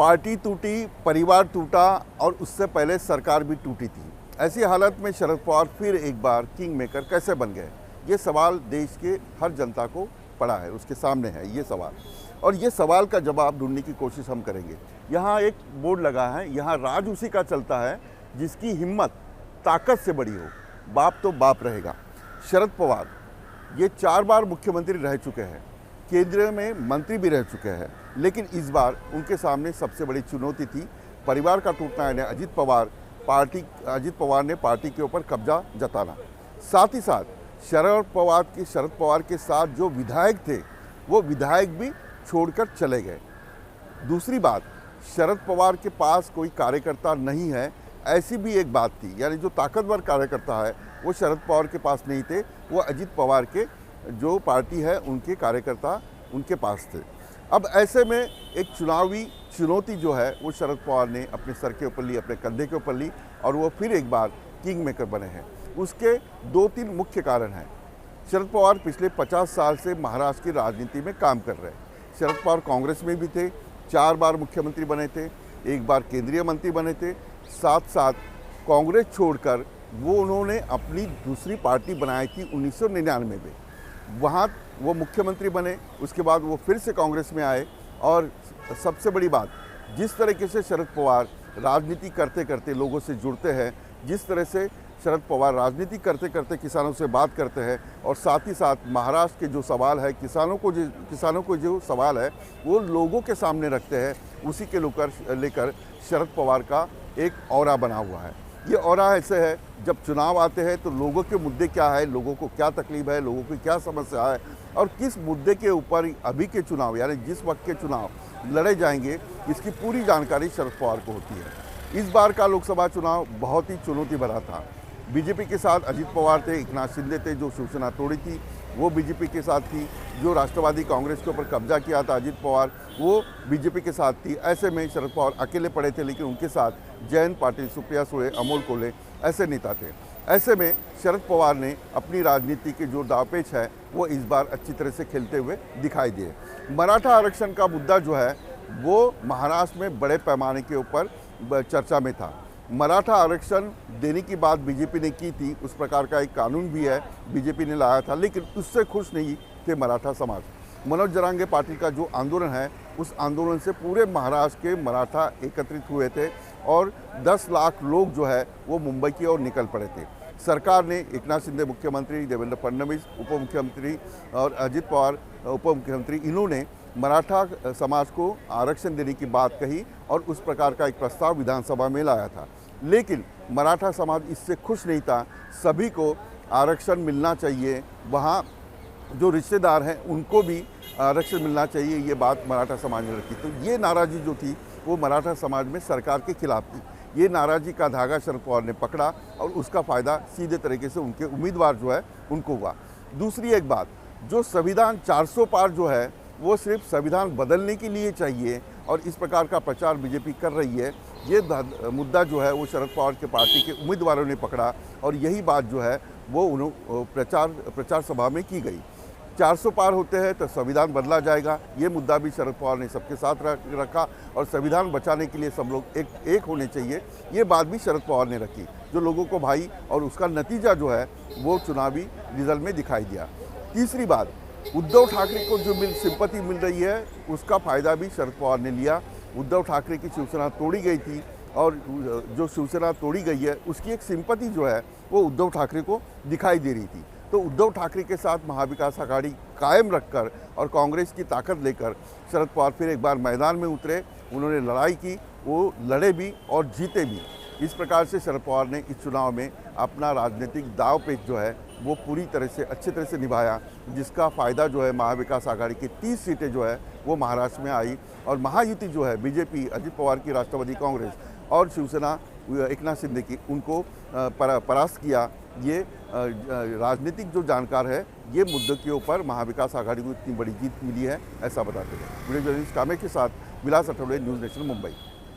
Party टूटी, परिवार टूटा और उससे पहले सरकार भी टूटी थी। ऐसी हालत में शरद पवार फिर एक बार किंग मेकर कैसे बन गए? ये सवाल देश के हर जनता को पड़ा है, उसके सामने है ये सवाल, और ये सवाल का जवाब ढूंढने की कोशिश हम करेंगे। यहाँ एक बोर्ड लगा है, यहाँ राज उसी का चलता है जिसकी हिम्मत ताकत से बड़ी हो। बाप तो बाप रहेगा। शरद पवार ये 4 बार मुख्यमंत्री रह चुके हैं, केंद्र में मंत्री भी रह चुके हैं, लेकिन इस बार उनके सामने सबसे बड़ी चुनौती थी परिवार का टूटना, यानी अजित पवार ने पार्टी के ऊपर कब्जा जताना। साथ ही साथ शरद पवार के साथ जो विधायक थे वो विधायक भी छोड़कर चले गए। दूसरी बात, शरद पवार के पास कोई कार्यकर्ता नहीं है, ऐसी भी एक बात थी, यानी जो ताकतवर कार्यकर्ता है वो शरद पवार के पास नहीं थे, वो अजित पवार के जो पार्टी है उनके कार्यकर्ता उनके पास थे। अब ऐसे में एक चुनावी चुनौती जो है वो शरद पवार ने अपने सर के ऊपर ली, अपने कंधे के ऊपर ली, और वो फिर एक बार किंग मेकर बने हैं। उसके 2-3 मुख्य कारण हैं। शरद पवार पिछले 50 साल से महाराष्ट्र की राजनीति में काम कर रहे हैं। शरद पवार कांग्रेस में भी थे, 4 बार मुख्यमंत्री बने थे, 1 बार केंद्रीय मंत्री बने थे। साथ साथ कांग्रेस छोड़कर उन्होंने अपनी दूसरी पार्टी बनाई थी 1999 में, वहाँ वो मुख्यमंत्री बने। उसके बाद वो फिर से कांग्रेस में आए, और सबसे बड़ी बात, जिस तरीके से शरद पवार राजनीति करते करते लोगों से जुड़ते हैं, जिस तरह से शरद पवार राजनीति करते करते किसानों से बात करते हैं, और साथ ही साथ महाराष्ट्र के जो सवाल है, किसानों को जो सवाल है वो लोगों के सामने रखते हैं, उसी के लेकर शरद पवार का एक ऑरा बना हुआ है। ये ऑरा ऐसे है, जब चुनाव आते हैं तो लोगों के मुद्दे क्या है, लोगों को क्या तकलीफ है, लोगों की क्या समस्या है, और किस मुद्दे के ऊपर अभी के चुनाव, यानी जिस वक्त के चुनाव लड़े जाएंगे, इसकी पूरी जानकारी शरद पवार को होती है। इस बार का लोकसभा चुनाव बहुत ही चुनौती भरा था। बीजेपी के साथ अजित पवार थे, एकनाथ शिंदे थे, जो शिवसेना तोड़ी थी वो बीजेपी के साथ थी। जो राष्ट्रवादी कांग्रेस के ऊपर कब्जा किया था अजित पवार, वो बीजेपी के साथ थी। ऐसे में शरद पवार अकेले पड़े थे, लेकिन उनके साथ जयंत पाटिल, सुप्रिया सुळे, अमोल कोल्हे ऐसे नेता थे। ऐसे में शरद पवार ने अपनी राजनीति के जो दावपेच है वो इस बार अच्छी तरह से खेलते हुए दिखाई दिए। मराठा आरक्षण का मुद्दा जो है वो महाराष्ट्र में बड़े पैमाने के ऊपर चर्चा में था। मराठा आरक्षण देने की बात बीजेपी ने की थी, उस प्रकार का एक कानून भी है बीजेपी ने लाया था, लेकिन उससे खुश नहीं थे मराठा समाज। मनोज जरांगे पाटिल का जो आंदोलन है, उस आंदोलन से पूरे महाराष्ट्र के मराठा एकत्रित हुए थे, और 10 लाख लोग जो है वो मुंबई की ओर निकल पड़े थे। सरकार ने, एकनाथ शिंदे मुख्यमंत्री, देवेंद्र फडणवीस उप मुख्यमंत्री और अजित पवार उप मुख्यमंत्री, इन्होंने मराठा समाज को आरक्षण देने की बात कही, और उस प्रकार का एक प्रस्ताव विधानसभा में लाया था। लेकिन मराठा समाज इससे खुश नहीं था। सभी को आरक्षण मिलना चाहिए, वहाँ जो रिश्तेदार हैं उनको भी आरक्षण मिलना चाहिए, ये बात मराठा समाज ने रखी। तो ये नाराज़गी जो थी वो मराठा समाज में सरकार के खिलाफ थी। ये नाराज़गी का धागा शरद पवार ने पकड़ा, और उसका फ़ायदा सीधे तरीके से उनके उम्मीदवार जो है उनको हुआ। दूसरी एक बात, जो संविधान 400 पार जो है वो सिर्फ संविधान बदलने के लिए चाहिए, और इस प्रकार का प्रचार बीजेपी कर रही है, ये मुद्दा जो है वो शरद पवार के पार्टी के उम्मीदवारों ने पकड़ा, और यही बात जो है वो प्रचार सभा में की गई। 400 पार होते हैं तो संविधान बदला जाएगा, ये मुद्दा भी शरद पवार ने सबके साथ रखा, और संविधान बचाने के लिए सब लोग एक होने चाहिए, ये बात भी शरद पवार ने रखी, जो लोगों को भाई, और उसका नतीजा जो है वो चुनावी रिजल्ट में दिखाई दिया। तीसरी बात, उद्धव ठाकरे को जो सिंपत्ति मिल रही है उसका फ़ायदा भी शरद पवार ने लिया। उद्धव ठाकरे की शिवसेना तोड़ी गई थी, और जो शिवसेना तोड़ी गई है उसकी एक सिंपत्ति जो है वो उद्धव ठाकरे को दिखाई दे रही थी। तो उद्धव ठाकरे के साथ महाविकास आघाड़ी कायम रखकर और कांग्रेस की ताकत लेकर शरद पवार फिर एक बार मैदान में उतरे। उन्होंने लड़ाई की, वो लड़े भी और जीते भी। इस प्रकार से शरद पवार ने इस चुनाव में अपना राजनीतिक दांवपेच जो है वो पूरी तरह से अच्छी तरह से निभाया, जिसका फ़ायदा जो है महाविकास आघाड़ी की 30 सीटें जो है वो महाराष्ट्र में आई, और महायुति जो है बीजेपी, अजित पवार की राष्ट्रवादी कांग्रेस और शिवसेना एकनाथ शिंदे की, उनको परास्त किया। ये राजनीतिक जो जानकार है, ये मुद्दों के ऊपर महाविकास आघाड़ी को इतनी बड़ी जीत मिली है, ऐसा बताते हैं। वीडियो जर्नलिस्ट कामे के साथ विलास अठौड़े, न्यूज़ नेशन, मुंबई।